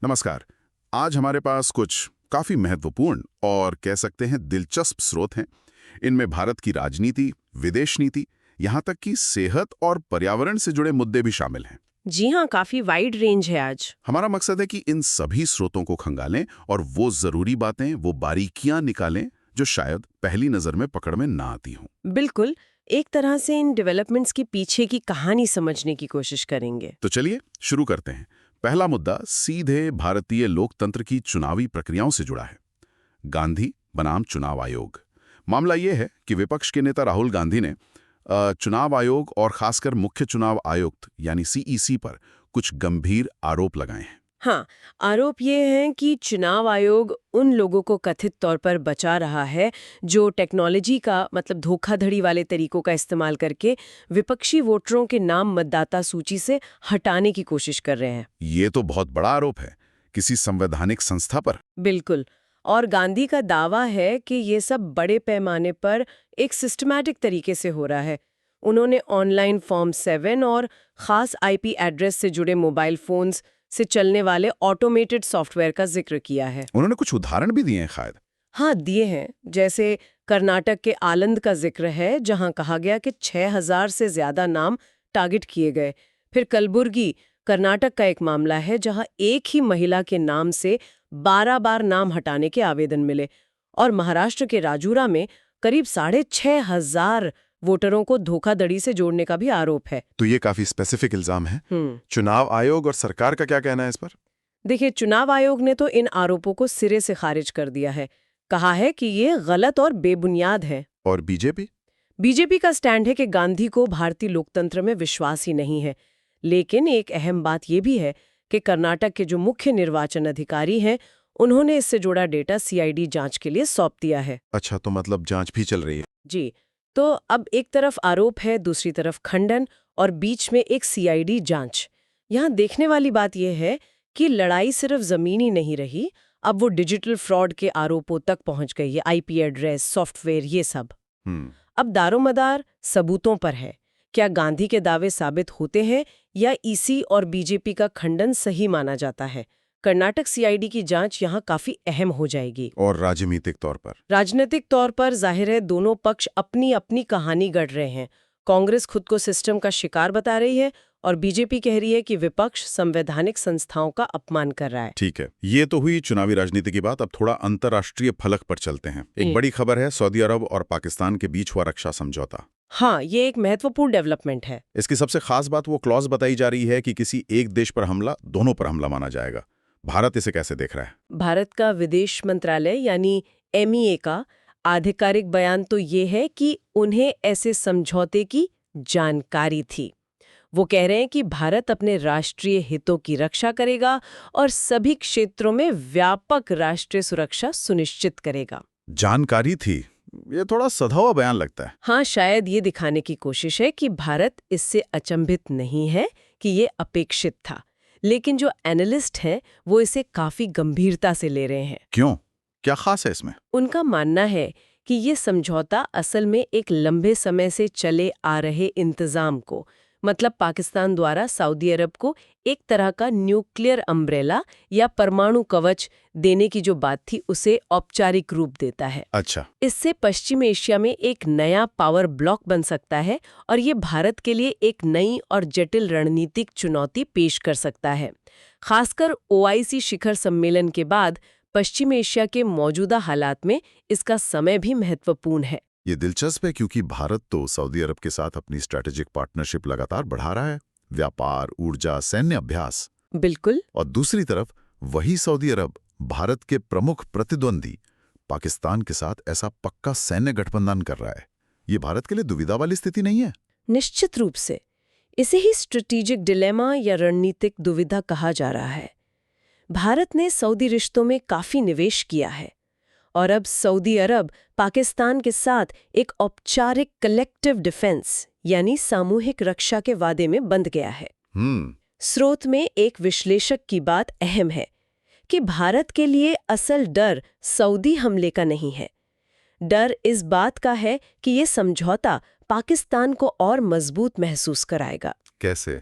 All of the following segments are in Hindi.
नमस्कार। आज हमारे पास कुछ काफी महत्वपूर्ण और कह सकते हैं दिलचस्प स्रोत हैं। इनमें भारत की राजनीति, विदेश नीति, यहाँ तक कि सेहत और पर्यावरण से जुड़े मुद्दे भी शामिल हैं। जी हाँ, काफी वाइड रेंज है आज। हमारा मकसद है कि इन सभी स्रोतों को खंगालें और वो जरूरी बातें, वो बारीकियां निकालें जो शायद पहली नजर में पकड़ में ना आती हों। बिल्कुल, एक तरह से इन डेवलपमेंट्स के पीछे की कहानी समझने की कोशिश करेंगे। तो चलिए शुरू करते हैं। पहला मुद्दा सीधे भारतीय लोकतंत्र की चुनावी प्रक्रियाओं से जुड़ा है। गांधी बनाम चुनाव आयोग। मामला ये है कि विपक्ष के नेता राहुल गांधी ने चुनाव आयोग और खासकर मुख्य चुनाव आयुक्त यानी सीईसी पर कुछ गंभीर आरोप लगाए हैं। हाँ, आरोप ये हैं कि चुनाव आयोग उन लोगों को कथित तौर पर बचा रहा है जो टेक्नोलॉजी का मतलब धोखाधड़ी वाले तरीकों का इस्तेमाल करके विपक्षी वोटरों के नाम मतदाता सूची से हटाने की कोशिश कर रहे हैं। ये तो बहुत बड़ा आरोप है, किसी संवैधानिक संस्था पर। बिल्कुल। और गांधी का दावा है कि ये सब बड़े पैमाने पर एक सिस्टमैटिक तरीके से हो रहा है। उन्होंने ऑनलाइन फॉर्म 7 और खास आईपी एड्रेस से जुड़े मोबाइल फोन्स से चलने वाले ऑटोमेटेड सॉफ्टवेयर का जिक्र किया है। उन्होंने कुछ उदाहरण भी दिए हैं शायद। हाँ, दिए हैं। जैसे कर्नाटक के आलंद का जिक्र है, जहां कहा गया कि 6000 से ज्यादा नाम टारगेट किए गए। फिर कलबुर्गी, कर्नाटक का एक मामला है जहां एक ही महिला के नाम से 12 बार नाम हटाने के आवेदन मिले। और महाराष्ट्र के राजूरा में करीब 6500 वोटरों को धोखाधड़ी से जोड़ने का भी आरोप है। तो ये काफी स्पेसिफिक इल्जाम है। चुनाव आयोग और सरकार का क्या कहना है इस पर? देखिए, चुनाव आयोग ने तो इन आरोपों को सिरे से खारिज कर दिया है। कहा है कि ये गलत और बेबुनियाद है। और बीजेपी? बीजेपी का स्टैंड है कि गांधी को भारतीय लोकतंत्र में विश्वास ही नहीं है। लेकिन एक अहम बात यह भी है कि कर्नाटक के जो मुख्य निर्वाचन अधिकारी हैं, उन्होंने इससे जुड़ा डेटा सीआईडी जांच के लिए सौंप दिया है। अच्छा, तो मतलब जांच भी चल रही है। जी, तो अब एक तरफ आरोप है, दूसरी तरफ खंडन और बीच में एक सीआईडी जांच। यहाँ देखने वाली बात यह है कि लड़ाई सिर्फ जमीनी नहीं रही, अब वो डिजिटल फ्रॉड के आरोपों तक पहुंच गई है। आईपी एड्रेस, सॉफ्टवेयर, ये सब। अब दारोमदार सबूतों पर है। क्या गांधी के दावे साबित होते हैं या ईसी और बीजेपी का खंडन सही माना जाता है? कर्नाटक सीआईडी की जांच यहाँ काफी अहम हो जाएगी। और राजनीतिक तौर पर? राजनीतिक तौर पर जाहिर है दोनों पक्ष अपनी अपनी कहानी गढ़ रहे हैं। कांग्रेस खुद को सिस्टम का शिकार बता रही है और बीजेपी कह रही है कि विपक्ष संवैधानिक संस्थाओं का अपमान कर रहा है। ठीक है, ये तो हुई चुनावी राजनीति की बात। अब थोड़ा अंतर्राष्ट्रीय फलक पर चलते हैं। एक बड़ी खबर है सऊदी अरब और पाकिस्तान के बीच हुआ रक्षा समझौता। हाँ, ये एक महत्वपूर्ण डेवलपमेंट है। इसकी सबसे खास बात वो क्लॉज बताई जा रही है कि किसी एक देश पर हमला दोनों पर हमला माना जाएगा। भारत इसे कैसे देख रहा है? भारत का विदेश मंत्रालय यानी एमईए का आधिकारिक बयान तो ये है कि उन्हें ऐसे समझौते की जानकारी थी। वो कह रहे हैं कि भारत अपने राष्ट्रीय हितों की रक्षा करेगा और सभी क्षेत्रों में व्यापक राष्ट्रीय सुरक्षा सुनिश्चित करेगा। जानकारी थी, ये थोड़ा सधा हुआ बयान लगता है। हाँ, शायद ये दिखाने की कोशिश है कि भारत इससे अचंभित नहीं है कि ये अपेक्षित था। लेकिन जो एनालिस्ट हैं वो इसे काफी गंभीरता से ले रहे हैं। क्यों? क्या खास है इसमें? उनका मानना है कि ये समझौता असल में एक लंबे समय से चले आ रहे इंतजाम को, मतलब पाकिस्तान द्वारा सऊदी अरब को एक तरह का न्यूक्लियर अम्ब्रेला या परमाणु कवच देने की जो बात थी, उसे औपचारिक रूप देता है। अच्छा। इससे पश्चिम एशिया में एक नया पावर ब्लॉक बन सकता है और ये भारत के लिए एक नई और जटिल रणनीतिक चुनौती पेश कर सकता है। खासकर ओआईसी शिखर सम्मेलन के बाद पश्चिम एशिया के मौजूदा हालात में इसका समय भी महत्वपूर्ण है। ये दिलचस्प है क्योंकि भारत तो सऊदी अरब के साथ अपनी स्ट्रैटेजिक पार्टनरशिप लगातार बढ़ा रहा है। व्यापार, ऊर्जा, सैन्य अभ्यास। बिल्कुल। और दूसरी तरफ वही सऊदी अरब भारत के प्रमुख प्रतिद्वंदी पाकिस्तान के साथ ऐसा पक्का सैन्य गठबंधन कर रहा है। ये भारत के लिए दुविधा वाली स्थिति नहीं है? निश्चित रूप से। इसे ही स्ट्रेटेजिक डिलेमा या रणनीतिक दुविधा कहा जा रहा है। भारत ने सऊदी रिश्तों में काफी निवेश किया है और अब सऊदी अरब पाकिस्तान के साथ एक औपचारिक कलेक्टिव डिफेंस यानी सामूहिक रक्षा के वादे में बंध गया है। स्रोत में एक विश्लेषक की बात अहम है कि भारत के लिए असल डर सऊदी हमले का नहीं है। डर इस बात का है कि ये समझौता पाकिस्तान को और मजबूत महसूस कराएगा। कैसे?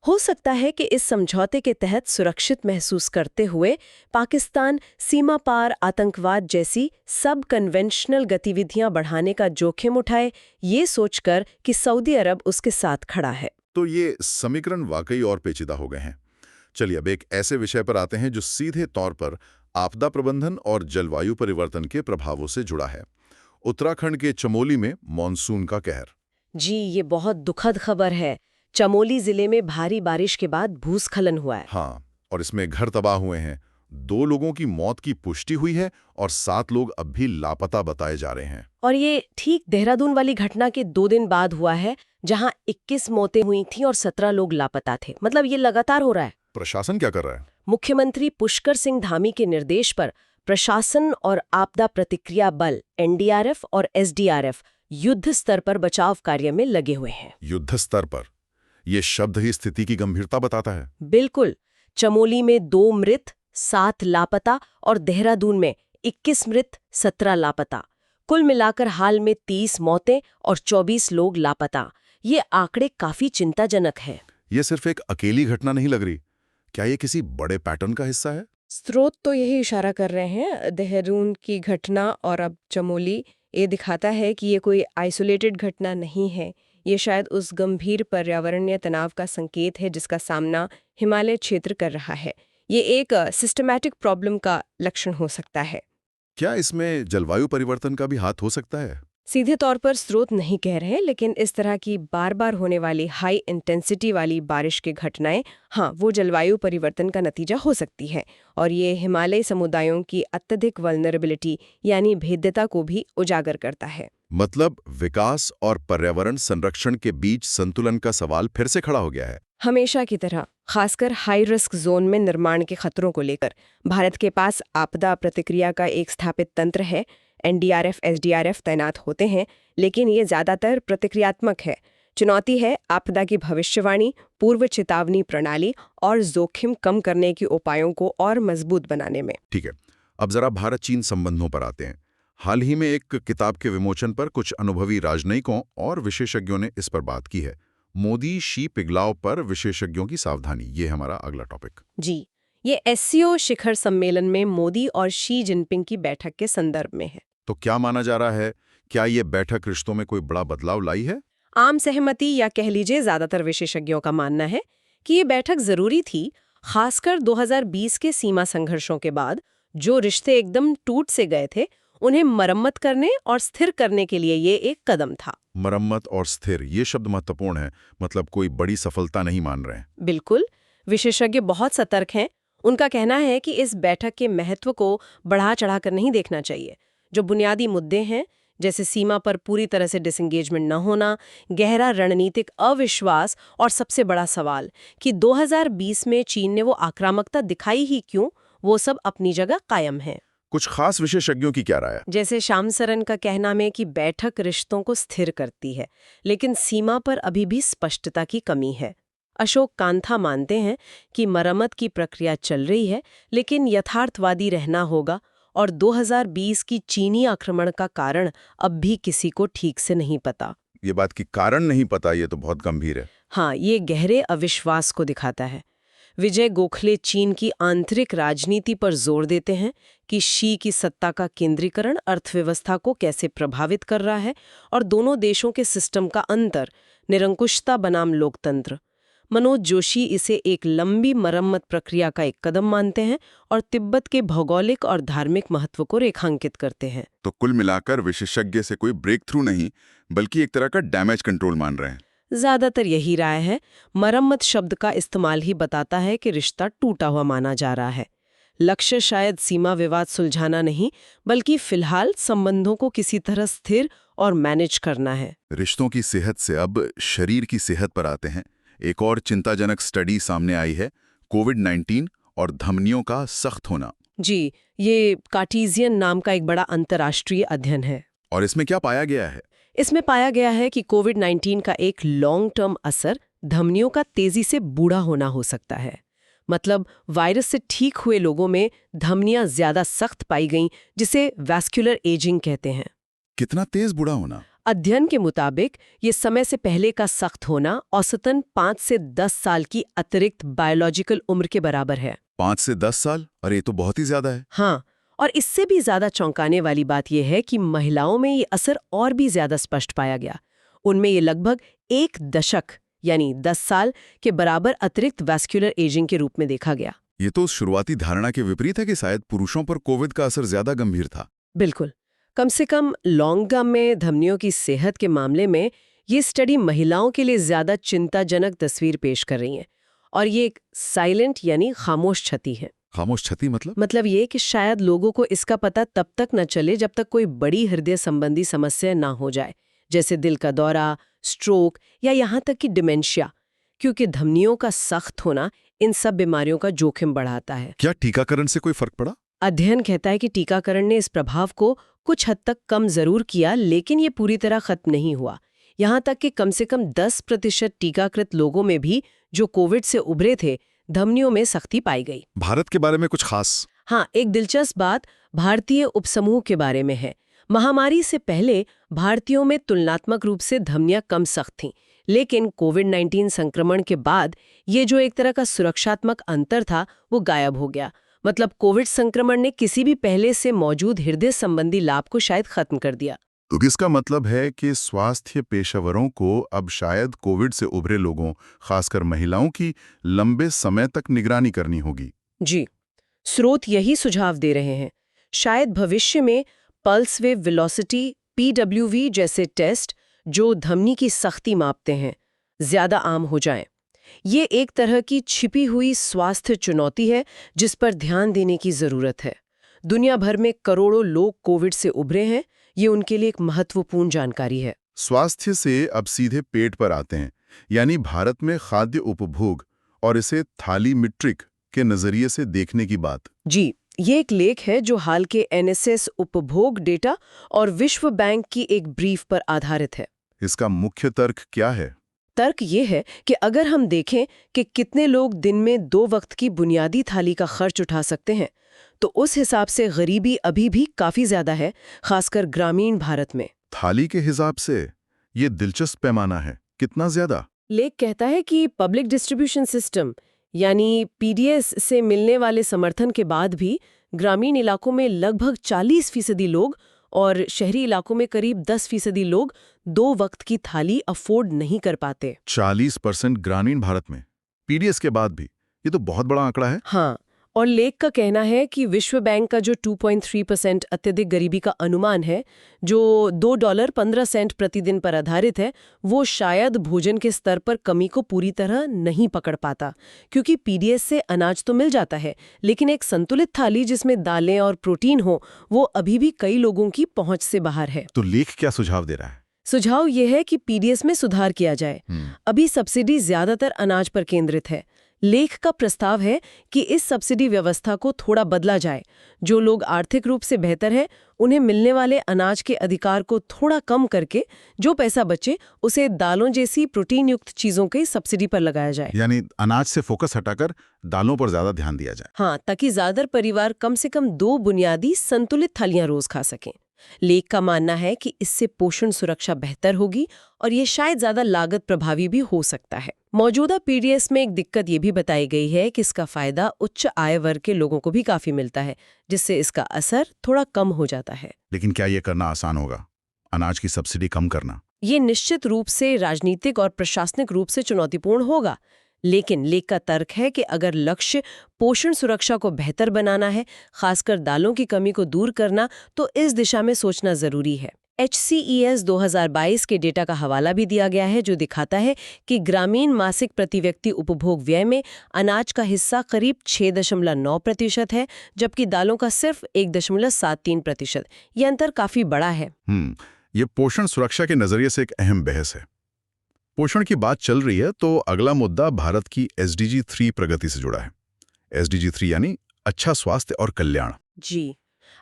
हो सकता है कि इस समझौते के तहत सुरक्षित महसूस करते हुए पाकिस्तान सीमा पार आतंकवाद जैसी सब कन्वेंशनल गतिविधियां बढ़ाने का जोखिम उठाए, ये सोचकर कि सऊदी अरब उसके साथ खड़ा है। तो ये समीकरण वाकई और पेचीदा हो गए हैं। चलिए अब एक ऐसे विषय पर आते हैं जो सीधे तौर पर आपदा प्रबंधन और जलवायु परिवर्तन के प्रभावों से जुड़ा है। उत्तराखंड के चमोली में मानसून का कहर। जी, ये बहुत दुखद खबर है। चमोली जिले में भारी बारिश के बाद भूस्खलन हुआ है। हाँ, और इसमें घर तबाह हुए हैं। 2 लोगों की मौत की पुष्टि हुई है और 7 लोग अब भी लापता बताए जा रहे हैं। और ये ठीक देहरादून वाली घटना के 2 दिन बाद हुआ है, जहां 21 मौतें हुई थीं और 17 लोग लापता थे। मतलब ये लगातार हो रहा है। प्रशासन क्या कर रहा है? मुख्यमंत्री पुष्कर सिंह धामी के निर्देश पर प्रशासन और आपदा प्रतिक्रिया बल एनडीआरएफ और एसडीआरएफ युद्ध स्तर पर बचाव कार्य में लगे हुए हैं। युद्ध स्तर पर ये शब्द ही स्थिति की गंभीरता बताता है। बिल्कुल। चमोली में 2 मृत, 7 लापता और देहरादून में 21 मृत, 17 लापता। कुल मिलाकर हाल में 30 मौतें और 24 लोग लापता। ये आंकड़े काफी चिंताजनक हैं। ये सिर्फ एक अकेली घटना नहीं लग रही। क्या ये किसी बड़े पैटर्न का हिस्सा है? स्रोत तो यही इशारा कर रहे हैं। देहरादून की घटना और अब चमोली, ये दिखाता है कि ये कोई आइसोलेटेड घटना नहीं है। ये शायद उस गंभीर पर्यावरणीय तनाव का संकेत है जिसका सामना हिमालय क्षेत्र कर रहा है। ये एक सिस्टमैटिक प्रॉब्लम का लक्षण हो सकता है। क्या इसमें जलवायु परिवर्तन का भी हाथ हो सकता है? सीधे तौर पर स्रोत नहीं कह रहे, लेकिन इस तरह की बार बार होने वाली हाई इंटेंसिटी वाली बारिश की घटनाएं, हाँ, वो जलवायु परिवर्तन का नतीजा हो सकती है। और ये हिमालयी समुदायों की अत्यधिक वल्नरेबिलिटी यानी भेद्यता को भी उजागर करता है। मतलब विकास और पर्यावरण संरक्षण के बीच संतुलन का सवाल फिर से खड़ा हो गया है। हमेशा की तरह, खासकर हाई रिस्क जोन में निर्माण के खतरों को लेकर भारत के पास आपदा प्रतिक्रिया का एक स्थापित तंत्र है। एनडीआरएफ, एसडीआरएफ तैनात होते हैं, लेकिन ये ज्यादातर प्रतिक्रियात्मक है। चुनौती है आपदा की भविष्यवाणी, पूर्व चेतावनी प्रणाली और जोखिम कम करने के उपायों को और मजबूत बनाने में। ठीक है, अब जरा भारत चीन संबंधों पर आते हैं। हाल ही में एक किताब के विमोचन पर कुछ अनुभवी राजनयिकों और विशेषज्ञों ने इस पर बात की है। मोदी शी पिघलाव पर विशेषज्ञों की सावधानी, ये हमारा अगला टॉपिक। जी, ये एससीओ शिखर सम्मेलन में मोदी और शी जिनपिंग की बैठक के संदर्भ में है। तो क्या माना जा रहा है? क्या ये बैठक रिश्तों में कोई बड़ा बदलाव लाई है? आम सहमति या कह लीजिए ज्यादातर विशेषज्ञों का मानना है कि ये बैठक जरूरी थी, खासकर 2020 के सीमा संघर्षों के बाद जो रिश्ते एकदम टूट से गए थे, उन्हें मरम्मत करने और स्थिर करने के लिए ये एक कदम था। मरम्मत और स्थिर, ये शब्द महत्वपूर्ण है। मतलब कोई बड़ी सफलता नहीं मान रहे हैं। बिल्कुल। विशेषज्ञ बहुत सतर्क हैं। उनका कहना है कि इस बैठक के महत्व को बढ़ा चढ़ाकर नहीं देखना चाहिए। जो बुनियादी मुद्दे हैं, जैसे सीमा पर पूरी तरह से डिसएंगेजमेंट न होना, गहरा रणनीतिक अविश्वास और सबसे बड़ा सवाल कि 2020 में चीन ने वो आक्रामकता दिखाई ही क्यों, वो सब अपनी जगह कायम है। कुछ खास विशेषज्ञों की क्या राय है? जैसे श्याम सरन का कहना है कि बैठक रिश्तों को स्थिर करती है, लेकिन सीमा पर अभी भी स्पष्टता की कमी है। अशोक कांथा मानते हैं कि मरम्मत की प्रक्रिया चल रही है, लेकिन यथार्थवादी रहना होगा और 2020 की चीनी आक्रमण का कारण अब भी किसी को ठीक से नहीं पता। ये बात की कारण नहीं पता, ये तो बहुत गंभीर है। हाँ, ये गहरे अविश्वास को दिखाता है। विजय गोखले चीन की आंतरिक राजनीति पर जोर देते हैं कि शी की सत्ता का केंद्रीकरण अर्थव्यवस्था को कैसे प्रभावित कर रहा है और दोनों देशों के सिस्टम का अंतर, निरंकुशता बनाम लोकतंत्र। मनोज जोशी इसे एक लंबी मरम्मत प्रक्रिया का एक कदम मानते हैं और तिब्बत के भौगोलिक और धार्मिक महत्व को रेखांकित करते हैं। तो कुल मिलाकर विशेषज्ञ से कोई ब्रेक थ्रू नहीं, बल्कि एक तरह का डैमेज कंट्रोल मान रहे हैं। ज्यादातर यही राय है। मरम्मत शब्द का इस्तेमाल ही बताता है कि रिश्ता टूटा हुआ माना जा रहा है। लक्ष्य शायद सीमा विवाद सुलझाना नहीं, बल्कि फिलहाल संबंधों को किसी तरह स्थिर और मैनेज करना है। रिश्तों की सेहत से अब शरीर की सेहत पर आते हैं। एक और चिंताजनक स्टडी सामने आई है, कोविड-19 और धमनियों का सख्त होना। जी, ये कार्टेशियन नाम का एक बड़ा अंतर्राष्ट्रीय अध्ययन है। और इसमें क्या पाया गया है? इसमें पाया गया है कि कोविड-19 का एक लॉन्ग टर्म असर धमनियों का तेजी से बूढ़ा होना हो सकता है। मतलब वायरस से ठीक हुए लोगों में धमनियां ज्यादा सख्त पाई गईं, जिसे वैस्कुलर एजिंग कहते हैं। कितना तेज बूढ़ा होना? अध्ययन के मुताबिक ये समय से पहले का सख्त होना औसतन 5 से 10 साल की अतिरिक्त बायोलॉजिकल उम्र के बराबर है। 5 से 10 साल? अरे ये तो बहुत ही ज्यादा है। हाँ, और इससे भी ज्यादा चौंकाने वाली बात यह है कि महिलाओं में ये असर और भी ज्यादा स्पष्ट पाया गया। उनमें ये लगभग 1 दशक यानी 10 साल के बराबर अतिरिक्त वैस्कुलर एजिंग के रूप में देखा गया। ये तो शुरुआती धारणा के विपरीत है कि शायद पुरुषों पर कोविड का असर ज्यादा गंभीर था। बिल्कुल। कम से कम लॉन्ग टर्म में धमनियों की सेहत के मामले में ये स्टडी महिलाओं के लिए ज्यादा चिंताजनक तस्वीर पेश कर रही है। और ये एक साइलेंट यानी खामोश क्षति है। खामोश क्षति मतलब ये कि शायद लोगों को इसका पता तब तक न चले जब तक कोई बड़ी हृदय संबंधी समस्या ना हो जाए, जैसे दिल का दौरा, स्ट्रोक या यहाँ तक कि डिमेंशिया, क्योंकि धमनियों का सख्त होना इन सब बीमारियों का जोखिम बढ़ाता है। क्या टीकाकरण से कोई फर्क पड़ा? अध्ययन कहता है कि टीकाकरण ने इस प्रभाव को कुछ हद तक कम जरूर किया, लेकिन ये पूरी तरह खत्म नहीं हुआ। यहाँ तक कि कम से कम 10% टीकाकृत लोगों में भी जो कोविड से उभरे थे, धमनियों में सख्ती पाई गई। भारत के बारे में कुछ खास? हाँ, एक दिलचस्प बात भारतीय उपसमूह के बारे में है। महामारी से पहले भारतीयों में तुलनात्मक रूप से धमनियां कम सख्त थीं, लेकिन कोविड-19 संक्रमण के बाद ये जो एक तरह का सुरक्षात्मक अंतर था, वो गायब हो गया। मतलब कोविड संक्रमण ने किसी भी पहले से मौजूद हृदय संबंधी लाभ को शायद खत्म कर दिया। तो इसका मतलब है कि स्वास्थ्य पेशेवरों को अब शायद कोविड से उभरे लोगों, खासकर महिलाओं की लंबे समय तक निगरानी करनी होगी। जी, स्रोत यही सुझाव दे रहे हैं। शायद भविष्य में पल्स वेव वेलोसिटी (PWV) जैसे टेस्ट जो धमनी की सख्ती मापते हैं, ज्यादा आम हो जाएं। ये एक तरह की छिपी हुई स्वास्थ्य चुनौती है जिस पर ध्यान देने की जरूरत है। दुनिया भर में करोड़ों लोग कोविड से उभरे हैं, ये उनके लिए एक महत्वपूर्ण जानकारी है। स्वास्थ्य से अब सीधे पेट पर आते हैं, यानी भारत में खाद्य उपभोग और इसे थाली मीट्रिक के नजरिए से देखने की बात। जी, ये एक लेख है जो हाल के NSS उपभोग डेटा और विश्व बैंक की एक ब्रीफ पर आधारित है। इसका मुख्य तर्क क्या है? तर्क ये है कि अगर हम देखें कि कितने लोग दिन में 2 वक्त की बुनियादी थाली का खर्च उठा सकते हैं, तो उस हिसाब से गरीबी अभी भी काफी ज्यादा है, खासकर ग्रामीण भारत में। थाली के हिसाब से ये दिलचस्प पैमाना है। कितना ज्यादा? लेख कहता है कि पब्लिक डिस्ट्रीब्यूशन सिस्टम यानी PDS से मिलने वाले समर्थन के बाद भी ग्रामीण इलाकों में लगभग 40% लोग और शहरी इलाकों में करीब 10% लोग 2 वक्त की थाली अफोर्ड नहीं कर पाते। 40% ग्रामीण भारत में PDS के बाद भी, ये तो बहुत बड़ा आंकड़ा है। हाँ, और लेख का कहना है कि विश्व बैंक का जो 2.3% अत्यधिक गरीबी का अनुमान है, जो $2.15 प्रतिदिन पर आधारित है, वो शायद भोजन के स्तर पर कमी को पूरी तरह नहीं पकड़ पाता, क्योंकि PDS से अनाज तो मिल जाता है, लेकिन एक संतुलित थाली जिसमें दालें और प्रोटीन हो, वो अभी भी कई लोगों की पहुंच से बाहर है। तो लेख क्या सुझाव दे रहा है? सुझाव ये है कि PDS में सुधार किया जाए। अभी सब्सिडी ज्यादातर अनाज पर केंद्रित है। लेख का प्रस्ताव है कि इस सब्सिडी व्यवस्था को थोड़ा बदला जाए। जो लोग आर्थिक रूप से बेहतर हैं, उन्हें मिलने वाले अनाज के अधिकार को थोड़ा कम करके जो पैसा बचे उसे दालों जैसी प्रोटीन युक्त चीजों की सब्सिडी पर लगाया जाए। यानी अनाज से फोकस हटाकर दालों पर ज्यादा ध्यान दिया जाए। हाँ, ताकि ज्यादातर परिवार कम से कम 2 बुनियादी संतुलित थालियां रोज खा सकें। लेख का मानना है कि इससे पोषण सुरक्षा बेहतर होगी और ये शायद ज्यादा लागत प्रभावी भी हो सकता है। मौजूदा PDS में एक दिक्कत ये भी बताई गई है कि इसका फायदा उच्च आय वर्ग के लोगों को भी काफी मिलता है, जिससे इसका असर थोड़ा कम हो जाता है। लेकिन क्या ये करना आसान होगा, अनाज की सब्सिडी कम करना? ये निश्चित रूप से राजनीतिक और प्रशासनिक रूप से चुनौतीपूर्ण होगा, लेकिन लेख का तर्क है कि अगर लक्ष्य पोषण सुरक्षा को बेहतर बनाना है, खासकर दालों की कमी को दूर करना, तो इस दिशा में सोचना जरूरी है। HCES 2022 के डेटा का हवाला भी दिया गया है, जो दिखाता है कि ग्रामीण मासिक प्रति व्यक्ति उपभोग व्यय में अनाज का हिस्सा करीब 6.9% है, जबकि दालों का सिर्फ 1.73%। ये अंतर काफी बड़ा है। ये पोषण सुरक्षा के नजरिए से एक अहम बहस है। पोषण की बात चल रही है तो अगला मुद्दा भारत की SDG 3 प्रगति से जुड़ा है। SDG 3 यानी अच्छा स्वास्थ्य और कल्याण। जी,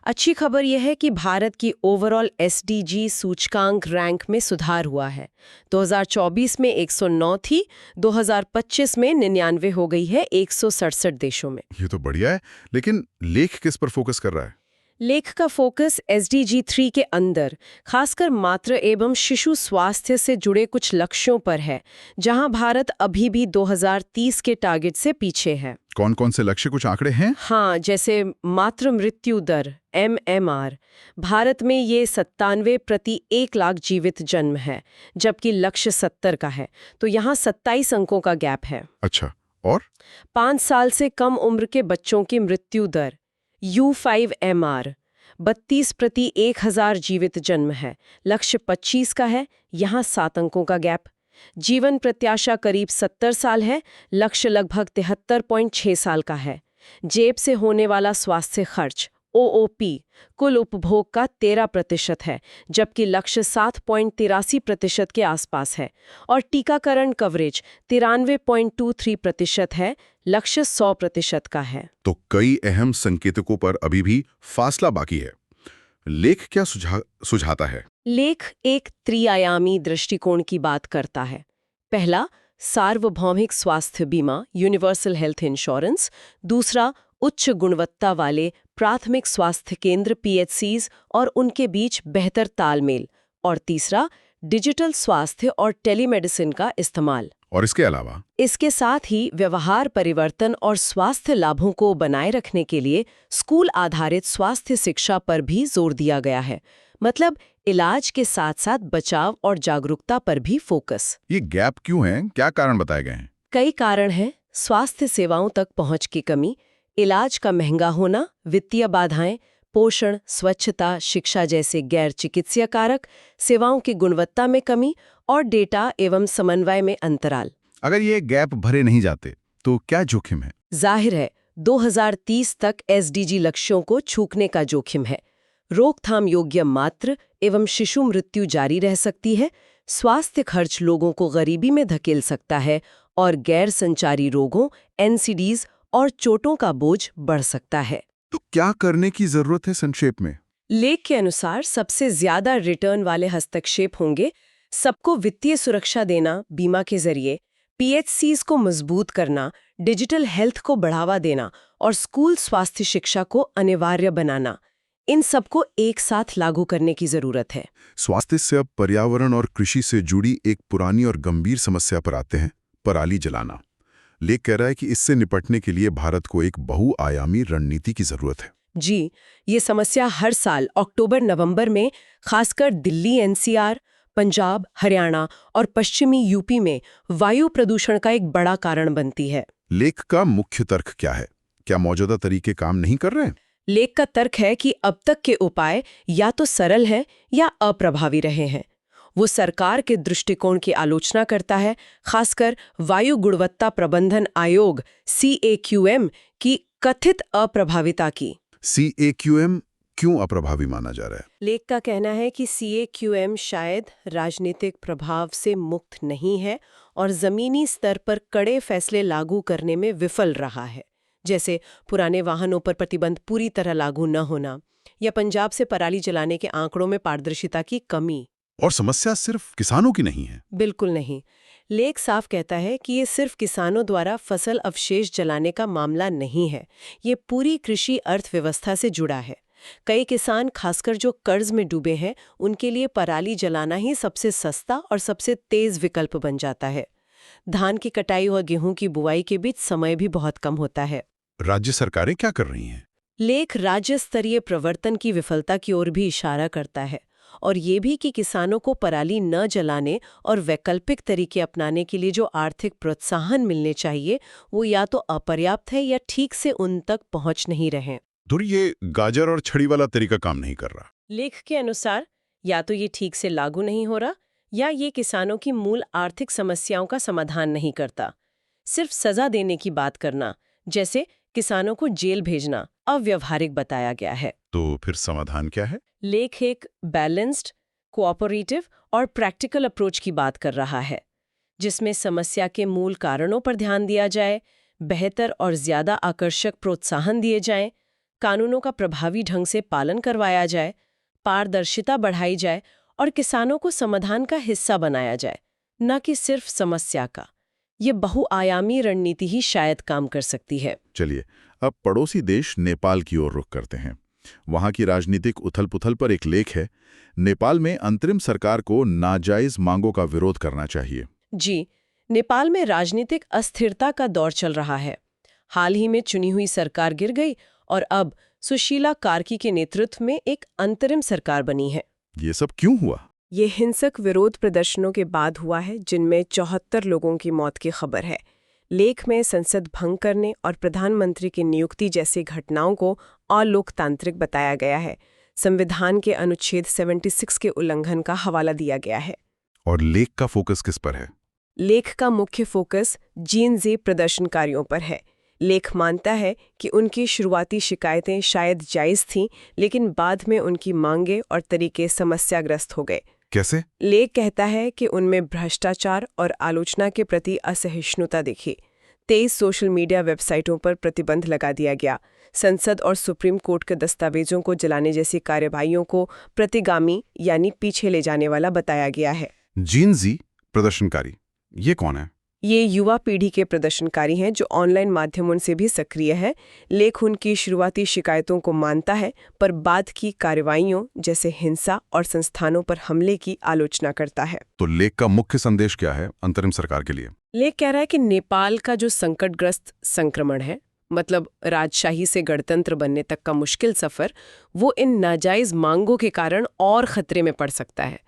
अच्छी खबर यह है कि भारत की ओवरऑल SDG सूचकांक रैंक में सुधार हुआ है। 2024 में 109 थी, 2025 में 99 हो गई है 167 देशों में। ये तो बढ़िया है, लेकिन लेख किस पर फोकस कर रहा है? लेख का फोकस SDG 3 के अंदर खासकर मातृ एवं शिशु स्वास्थ्य से जुड़े कुछ लक्ष्यों पर है, जहां भारत अभी भी 2030 के टारगेट से पीछे है। कौन कौन से लक्ष्य, कुछ आंकड़े हैं? हाँ, जैसे मातृ मृत्यु दर MMR, भारत में ये 97 प्रति 1 लाख जीवित जन्म है, जबकि लक्ष्य 70 का है, तो यहाँ 27 अंकों का गैप है। अच्छा, और 5 साल से कम उम्र के बच्चों की मृत्यु दर U5MR 32 प्रति 1000 जीवित जन्म है, लक्ष्य 25 का है, यहाँ 7 अंकों का गैप। जीवन प्रत्याशा करीब 70 साल है, लक्ष्य लगभग 73.6 साल का है। जेब से होने वाला स्वास्थ्य खर्च OOP कुल उपभोग का 13% है, जबकि लक्ष्य 7.83% के आसपास है। और टीकाकरण कवरेज 93.23% है, लक्ष्य 100% का है। तो कई अहम संकेतकों पर अभी भी फासला बाकी है। लेख क्या सुझाता है? लेख एक त्रिआयामी दृष्टिकोण की बात करता है। पहला, सार्वभौमिक स्वास्थ्य बीमा यूनिवर्सल हेल्थ इंश्योरेंस। दूसरा, उच्च गुणवत्ता वाले प्राथमिक स्वास्थ्य केंद्र PHCs और उनके बीच बेहतर तालमेल। और तीसरा, डिजिटल स्वास्थ्य और टेलीमेडिसिन का इस्तेमाल। और इसके अलावा इसके साथ ही व्यवहार परिवर्तन और स्वास्थ्य लाभों को बनाए रखने के लिए स्कूल आधारित स्वास्थ्य शिक्षा पर भी जोर दिया गया है। मतलब इलाज के साथ साथ बचाव और जागरूकता पर भी फोकस। ये गैप क्यों है? क्या कारण बताए गए हैं? कई कारण हैं। स्वास्थ्य सेवाओं तक पहुंच की कमी, इलाज का महंगा होना, वित्तीय बाधाएं, पोषण, स्वच्छता, शिक्षा जैसे गैर चिकित्सीय कारक, सेवाओं की गुणवत्ता में कमी और डेटा एवं समन्वय में अंतराल। अगर ये गैप भरे नहीं जाते तो क्या जोखिम है? जाहिर है 2030 तक SDG लक्ष्यों को छूने का जोखिम है। रोकथाम योग्य मातृ एवं शिशु मृत्यु जारी रह सकती है, स्वास्थ्य खर्च लोगों को गरीबी में धकेल सकता है और गैर संचारी रोगों NCDs और चोटों का बोझ बढ़ सकता है। तो क्या करने की जरूरत है संक्षेप में? लेख के अनुसार सबसे ज्यादा रिटर्न वाले हस्तक्षेप होंगे सबको वित्तीय सुरक्षा देना बीमा के जरिए, PHCs को मजबूत करना, डिजिटल हेल्थ को बढ़ावा देना और स्कूल स्वास्थ्य शिक्षा को अनिवार्य बनाना। इन सबको एक साथ लागू करने की जरूरत है। स्वास्थ्य से अब पर्यावरण और कृषि से जुड़ी एक पुरानी और गंभीर समस्या पर आते हैं, पराली जलाना। लेख कह रहा है कि इससे निपटने के लिए भारत को एक बहुआयामी रणनीति की जरूरत है। जी, ये समस्या हर साल अक्टूबर-नवंबर में खासकर दिल्ली NCR, पंजाब, हरियाणा और पश्चिमी UP में वायु प्रदूषण का एक बड़ा कारण बनती है। लेख का मुख्य तर्क क्या है? क्या मौजूदा तरीके काम नहीं कर रहे? लेख का तर्क है कि अब तक के उपाय या तो सरल हैं या अप्रभावी रहे हैं। वो सरकार के दृष्टिकोण की आलोचना करता है, खासकर वायु गुणवत्ता प्रबंधन आयोग CAQM की कथित अप्रभाविता की। CAQM क्यों अप्रभावी माना जा रहा है? लेख का कहना है कि CAQM शायद राजनीतिक प्रभाव से मुक्त नहीं है और जमीनी स्तर पर कड़े फैसले लागू करने में विफल रहा है, जैसे पुराने वाहनों पर प्रतिबंध पूरी तरह लागू न होना या पंजाब से पराली जलाने के आंकड़ों में पारदर्शिता की कमी। और समस्या सिर्फ किसानों की नहीं है। बिल्कुल नहीं। लेख साफ कहता है कि ये सिर्फ किसानों द्वारा फसल अवशेष जलाने का मामला नहीं है, ये पूरी कृषि अर्थव्यवस्था से जुड़ा है। कई किसान, खासकर जो कर्ज में डूबे हैं, उनके लिए पराली जलाना ही सबसे सस्ता और सबसे तेज विकल्प बन जाता है। धान की कटाई और गेहूं की बुआई के बीच समय भी बहुत कम होता है। राज्य सरकारें क्या कर रही हैं? लेख राज्य स्तरीय प्रवर्तन की विफलता की ओर भी इशारा करता है और ये भी कि किसानों को पराली न जलाने और वैकल्पिक तरीके अपनाने के लिए जो आर्थिक प्रोत्साहन मिलने चाहिए वो या तो अपर्याप्त है या ठीक से उन तक पहुंच नहीं रहे। धुरी, ये गाजर और छड़ी वाला तरीका काम नहीं कर रहा। लेख के अनुसार या तो ये ठीक से लागू नहीं हो रहा या ये किसानों की मूल आर्थिक समस्याओं का समाधान नहीं करता। सिर्फ सजा देने की बात करना, जैसे किसानों को जेल भेजना, अव्यवहारिक बताया गया है। तो फिर समाधान क्या है? लेख एक बैलेंस्ड, कोऑपरेटिव और प्रैक्टिकल अप्रोच की बात कर रहा है, जिसमें समस्या के मूल कारणों पर ध्यान दिया जाए, बेहतर और ज्यादा आकर्षक प्रोत्साहन दिए जाएं, कानूनों का प्रभावी ढंग से पालन करवाया जाए, पारदर्शिता बढ़ाई जाए और किसानों को समाधान का हिस्सा बनाया जाए, न कि सिर्फ समस्या का। ये बहुआयामी रणनीति ही शायद काम कर सकती है। चलिए अब पड़ोसी देश नेपाल की ओर रुख करते हैं। वहां की राजनीतिक उथल-पुथल पर एक लेख है, नेपाल में अंतरिम सरकार को नाजायज मांगों का विरोध करना चाहिए। जी, नेपाल में राजनीतिक अस्थिरता का दौर चल रहा है। हाल ही में चुनी हुई सरकार गिर गई और अब सुशीला कार्की के नेतृत्व में एक अंतरिम सरकार बनी है। ये सब क्यों हुआ? ये हिंसक विरोध प्रदर्शनों के बाद हुआ है, जिनमें 74 लोगों की मौत की खबर है। लेख में संसद भंग करने और प्रधानमंत्री की नियुक्ति जैसी घटनाओं को अलोकतांत्रिक बताया गया है। संविधान के अनुच्छेद 76 के उल्लंघन का हवाला दिया गया है। और लेख का फोकस किस पर है? लेख का मुख्य फोकस जीएनजे प्रदर्शनकारियों पर है। लेख मानता है कि उनकी शुरुआती शिकायतें शायद जायज थीं, लेकिन बाद में उनकी मांगें और तरीके समस्याग्रस्त हो गए। कैसे? लेख कहता है कि उनमें भ्रष्टाचार और आलोचना के प्रति असहिष्णुता दिखी। 23 सोशल मीडिया वेबसाइटों पर प्रतिबंध लगा दिया गया। संसद और सुप्रीम कोर्ट के दस्तावेजों को जलाने जैसी कार्यवाहियों को प्रतिगामी यानी पीछे ले जाने वाला बताया गया है। जीएनजी प्रदर्शनकारी, ये कौन है? ये युवा पीढ़ी के प्रदर्शनकारी हैं जो ऑनलाइन माध्यमों से भी सक्रिय है। लेख उनकी शुरुआती शिकायतों को मानता है, पर बाद की कार्रवाइयों जैसे हिंसा और संस्थानों पर हमले की आलोचना करता है। तो लेख का मुख्य संदेश क्या है अंतरिम सरकार के लिए? लेख कह रहा है कि नेपाल का जो संकटग्रस्त संक्रमण है, मतलब राजशाही से गणतंत्र बनने तक का मुश्किल सफर, वो इन नाजायज मांगों के कारण और खतरे में पड़ सकता है।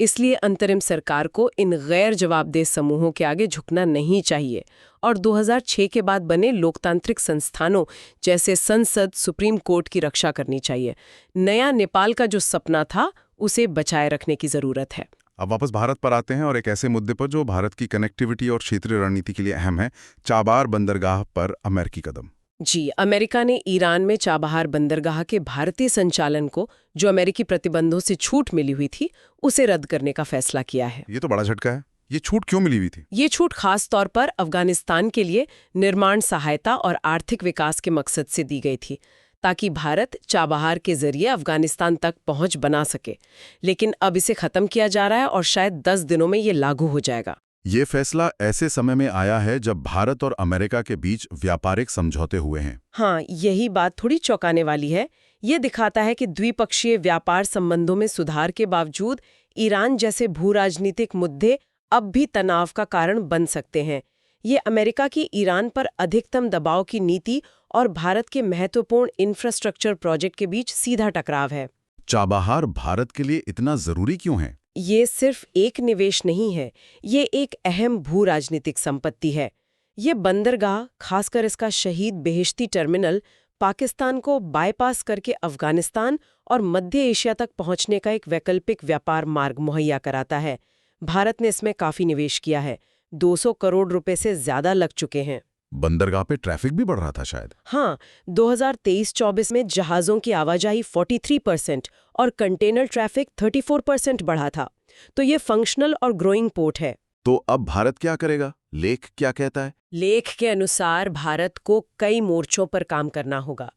इसलिए अंतरिम सरकार को इन गैर जवाबदेह समूहों के आगे झुकना नहीं चाहिए और 2006 के बाद बने लोकतांत्रिक संस्थानों जैसे संसद, सुप्रीम कोर्ट की रक्षा करनी चाहिए। नया नेपाल का जो सपना था, उसे बचाए रखने की जरूरत है। अब वापस भारत पर आते हैं और एक ऐसे मुद्दे पर जो भारत की कनेक्टिविटी और क्षेत्रीय रणनीति के लिए अहम है, चाबार बंदरगाह पर अमेरिकी कदम। जी, अमेरिका ने ईरान में चाबहार बंदरगाह के भारतीय संचालन को, जो अमेरिकी प्रतिबंधों से छूट मिली हुई थी, उसे रद्द करने का फैसला किया है। ये तो बड़ा झटका है। ये छूट क्यों मिली हुई थी? ये छूट खास तौर पर अफगानिस्तान के लिए निर्माण सहायता और आर्थिक विकास के मकसद से दी गई थी, ताकि भारत चाबहार के जरिए अफगानिस्तान तक पहुंच बना सके। लेकिन अब इसे खत्म किया जा रहा है और शायद 10 दिनों में ये लागू हो जाएगा। ये फैसला ऐसे समय में आया है जब भारत और अमेरिका के बीच व्यापारिक समझौते हुए हैं। हाँ, यही बात थोड़ी चौंकाने वाली है। ये दिखाता है कि द्विपक्षीय व्यापार संबंधों में सुधार के बावजूद ईरान जैसे भू-राजनीतिक मुद्दे अब भी तनाव का कारण बन सकते हैं। ये अमेरिका की ईरान पर अधिकतम दबाव की नीति और भारत के महत्वपूर्ण इंफ्रास्ट्रक्चर प्रोजेक्ट के बीच सीधा टकराव है। चाबहार भारत के लिए इतना जरूरी क्यों है? ये सिर्फ एक निवेश नहीं है, ये एक अहम भू-राजनीतिक संपत्ति है। ये बंदरगाह, खासकर इसका शहीद बेहिश्ती टर्मिनल, पाकिस्तान को बाईपास करके अफगानिस्तान और मध्य एशिया तक पहुंचने का एक वैकल्पिक व्यापार मार्ग मुहैया कराता है। भारत ने इसमें काफी निवेश किया है, 200 करोड़ रुपए से ज्यादा लग चुके हैं। बंदरगाह पे ट्रैफिक भी बढ़ रहा था शायद। हाँ, 2023-24 में जहाज़ों की आवाजाही 43% और कंटेनर ट्रैफिक 34% बढ़ा था। तो ये फंक्शनल और ग्रोइंग पोर्ट है। तो अब भारत क्या करेगा? लेख क्या कहता है? लेख के अनुसार भारत को कई मोर्चों पर काम करना होगा।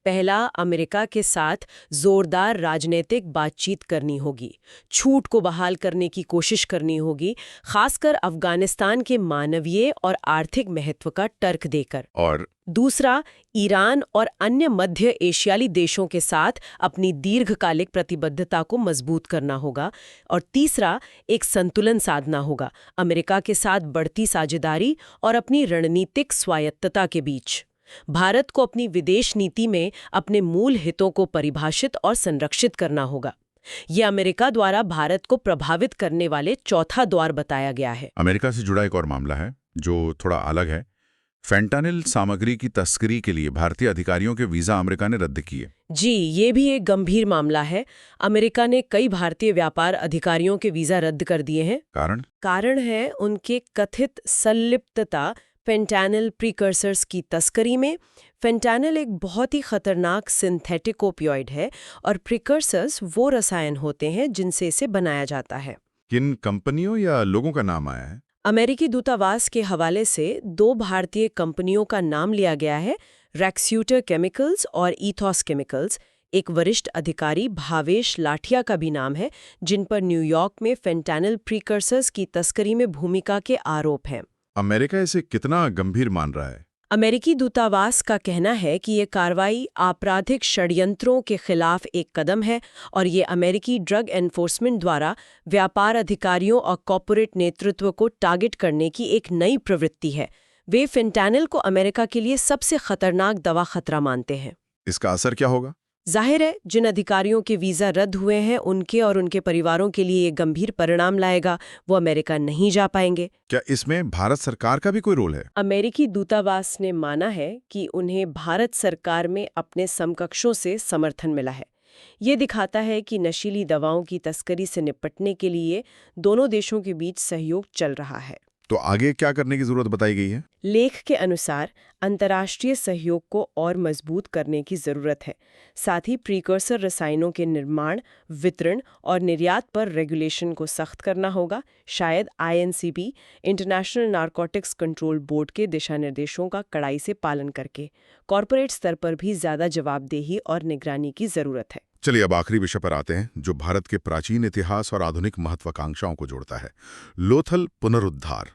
पहला, अमेरिका के साथ जोरदार राजनीतिक बातचीत करनी होगी, छूट को बहाल करने की कोशिश करनी होगी, खासकर अफगानिस्तान के मानवीय और आर्थिक महत्व का तर्क देकर। और दूसरा, ईरान और अन्य मध्य एशियाई देशों के साथ अपनी दीर्घकालिक प्रतिबद्धता को मजबूत करना होगा। और तीसरा, एक संतुलन साधना होगा अमेरिका के साथ बढ़ती साझेदारी और अपनी रणनीतिक स्वायत्तता के बीच। भारत को अपनी विदेश नीति में अपने मूल हितों को परिभाषित और संरक्षित करना होगा। ये अमेरिका द्वारा भारत को प्रभावित करने वाले चौथा द्वार बताया गया है। अमेरिका से जुड़ा एक और मामला है जो थोड़ा अलग है। फेंटानिल सामग्री की तस्करी के लिए भारतीय अधिकारियों के वीजा अमेरिका ने रद्द किए। जी, ये भी एक गंभीर मामला है। अमेरिका ने कई भारतीय व्यापार अधिकारियों के वीजा रद्द कर दिए हैं। कारण है उनके कथित संलिप्तता फेंटानिल प्रीकर्सर्स की तस्करी में। फेंटानिल एक बहुत ही खतरनाक सिंथेटिक ओपियोइड है और प्रीकर्सर्स वो रसायन होते हैं जिनसे इसे बनाया जाता है। किन कंपनियों या लोगों का नाम आया है? अमेरिकी दूतावास के हवाले से 2 भारतीय कंपनियों का नाम लिया गया है, रैक्स्यूटर केमिकल्स और ईथॉस केमिकल्स। एक वरिष्ठ अधिकारी भावेश लाठिया का भी नाम है, जिन पर न्यूयॉर्क में फेंटानिल प्रीकर्सर्स की तस्करी में भूमिका के आरोप हैं। अमेरिका इसे कितना गंभीर मान रहा है? अमेरिकी दूतावास का कहना है कि ये कार्रवाई आपराधिक षड्यंत्रों के खिलाफ एक कदम है और ये अमेरिकी ड्रग एनफोर्समेंट द्वारा व्यापार अधिकारियों और कॉर्पोरेट नेतृत्व को टारगेट करने की एक नई प्रवृत्ति है। वे फेंटानिल को अमेरिका के लिए सबसे खतरनाक दवा खतरा मानते हैं। इसका असर क्या होगा? जाहिर है, जिन अधिकारियों के वीज़ा रद्द हुए हैं उनके और उनके परिवारों के लिए ये गंभीर परिणाम लाएगा। वो अमेरिका नहीं जा पाएंगे। क्या इसमें भारत सरकार का भी कोई रोल है? अमेरिकी दूतावास ने माना है कि उन्हें भारत सरकार में अपने समकक्षों से समर्थन मिला है। ये दिखाता है कि नशीली दवाओं की तस्करी से निपटने के लिए दोनों देशों के बीच सहयोग चल रहा है। तो आगे क्या करने की जरूरत बताई गई है? लेख के अनुसार अंतर्राष्ट्रीय सहयोग को और मजबूत करने की जरूरत है। साथ ही प्रीकर्सर रसायनों के निर्माण, वितरण और निर्यात पर रेगुलेशन को सख्त करना होगा। शायद INCB, international narcotics control board के दिशा निर्देशों का कड़ाई से पालन करके कॉरपोरेट स्तर पर भी ज्यादा जवाबदेही और निगरानी की जरूरत है। चलिए अब आखिरी विषय पर आते हैं, जो भारत के प्राचीन इतिहास और आधुनिक महत्वाकांक्षाओं को जोड़ता है। लोथल पुनरुद्धार।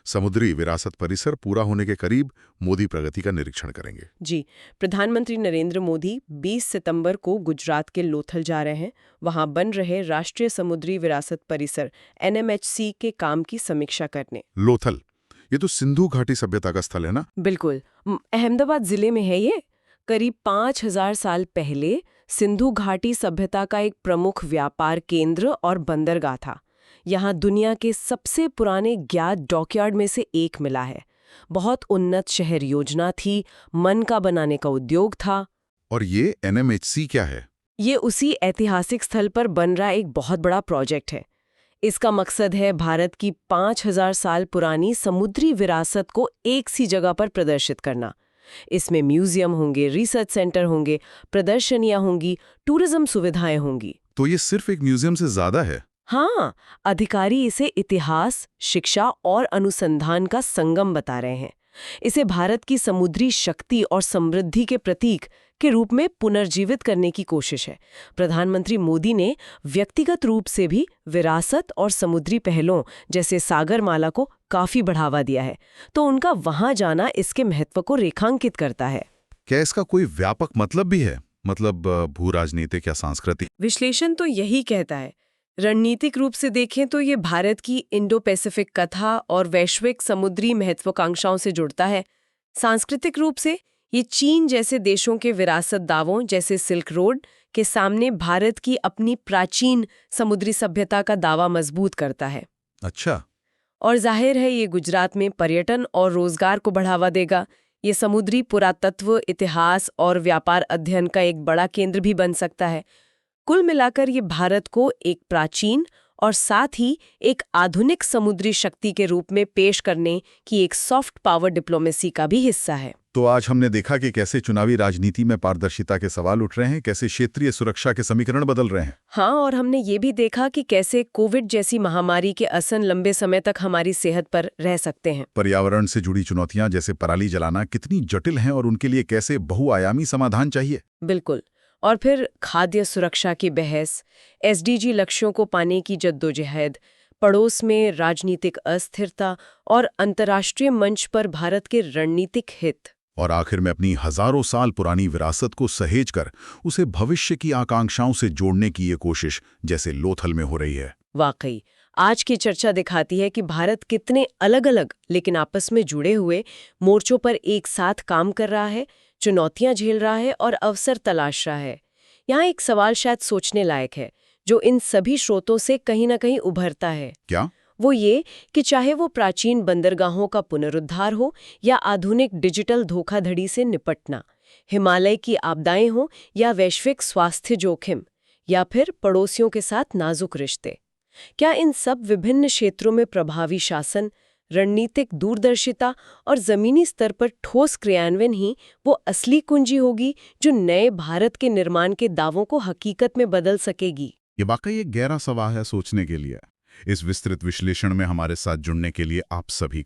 समुद्री विरासत परिसर पूरा होने के करीब मोदी प्रगति का निरीक्षण करेंगे। जी, प्रधानमंत्री नरेंद्र मोदी 20 सितंबर को गुजरात के लोथल जा रहे हैं। वहां बन रहे राष्ट्रीय समुद्री विरासत परिसर NMHC के काम की समीक्षा करने। लोथल, ये तो सिंधु घाटी सभ्यता का स्थल है ना? बिल्कुल, अहमदाबाद जिले में है ये। करीब 5000 साल पहले सिंधु घाटी सभ्यता का एक प्रमुख व्यापार केंद्र और बंदरगाह था। यहाँ दुनिया के सबसे पुराने ज्ञात डॉकयार्ड में से एक मिला है। बहुत उन्नत शहर योजना थी, मन का बनाने का उद्योग था। और ये NMHC क्या है? ये उसी ऐतिहासिक स्थल पर बन रहा एक बहुत बड़ा प्रोजेक्ट है। इसका मकसद है भारत की 5000 साल पुरानी समुद्री विरासत को एक सी जगह पर प्रदर्शित करना। इसमें म्यूजियम होंगे, रिसर्च सेंटर होंगे, प्रदर्शनियां होंगी, टूरिज्म सुविधाएं होंगी। तो ये सिर्फ एक म्यूजियम से ज्यादा है? हाँ, अधिकारी इसे इतिहास, शिक्षा और अनुसंधान का संगम बता रहे हैं। इसे भारत की समुद्री शक्ति और समृद्धि के प्रतीक के रूप में पुनर्जीवित करने की कोशिश है। प्रधानमंत्री मोदी ने व्यक्तिगत रूप से भी विरासत और समुद्री पहलों जैसे सागरमाला को काफी बढ़ावा दिया है, तो उनका वहां जाना इसके महत्व को रेखांकित करता है। क्या इसका कोई व्यापक मतलब भी है? मतलब भू राजनीतिक या सांस्कृतिक? विश्लेषण तो यही कहता है। रणनीतिक रूप से देखें तो ये भारत की इंडो पैसिफिक कथा और वैश्विक समुद्री महत्वाकांक्षाओं से जुड़ता है। सांस्कृतिक रूप से ये चीन जैसे देशों के विरासत दावों जैसे सिल्क रोड के सामने भारत की अपनी प्राचीन समुद्री सभ्यता का दावा मजबूत करता है। अच्छा। और जाहिर है ये गुजरात में पर्यटन और रोजगार को बढ़ावा देगा। ये समुद्री पुरातत्व, इतिहास और व्यापार अध्ययन का एक बड़ा केंद्र भी बन सकता है। कुल मिलाकर ये भारत को एक प्राचीन और साथ ही एक आधुनिक समुद्री शक्ति के रूप में पेश करने की एक सॉफ्ट पावर डिप्लोमेसी का भी हिस्सा है। तो आज हमने देखा कि कैसे चुनावी राजनीति में पारदर्शिता के सवाल उठ रहे हैं, कैसे क्षेत्रीय सुरक्षा के समीकरण बदल रहे हैं। हाँ, और हमने ये भी देखा कि कैसे कोविड जैसी महामारी के असर लंबे समय तक हमारी सेहत पर रह सकते हैं। पर्यावरण से जुड़ी चुनौतियां जैसे पराली जलाना कितनी जटिल हैं और उनके लिए कैसे बहुआयामी समाधान चाहिए। बिल्कुल। और फिर खाद्य सुरक्षा की बहस, SDG लक्ष्यों को पाने की जद्दोजहद, पड़ोस में राजनीतिक अस्थिरता और अंतर्राष्ट्रीय मंच पर भारत के रणनीतिक हित। और आखिर में अपनी हजारों साल पुरानी विरासत को सहेजकर उसे भविष्य की आकांक्षाओं से जोड़ने की ये कोशिश जैसे लोथल में हो रही है। वाकई आज की चर्चा दिखाती है कि भारत कितने अलग अलग लेकिन आपस में जुड़े हुए मोर्चों पर एक साथ काम कर रहा है, चुनौतियां झेल रहा है और अवसर तलाश रहा है। यहाँ एक सवाल शायद सोचने लायक है, जो इन सभी स्रोतों से कहीं ना कहीं उभरता है। क्या? वो ये कि चाहे वो प्राचीन बंदरगाहों का पुनरुद्धार हो या आधुनिक डिजिटल धोखाधड़ी से निपटना, हिमालय की आपदाएं हो या वैश्विक स्वास्थ्य जोखिम, या फिर पड़ोसियों के साथ नाजुक रिश्ते, क्या इन सब विभिन्न क्षेत्रों में प्रभावी शासन, रणनीतिक दूरदर्शिता और जमीनी स्तर पर ठोस क्रियान्वयन ही वो असली कुंजी होगी जो नए भारत के निर्माण के दावों को हकीकत में बदल सकेगी। ये वाकई एक गहरा सवाल है सोचने के लिए। इस विस्तृत विश्लेषण में हमारे साथ जुड़ने के लिए आप सभी का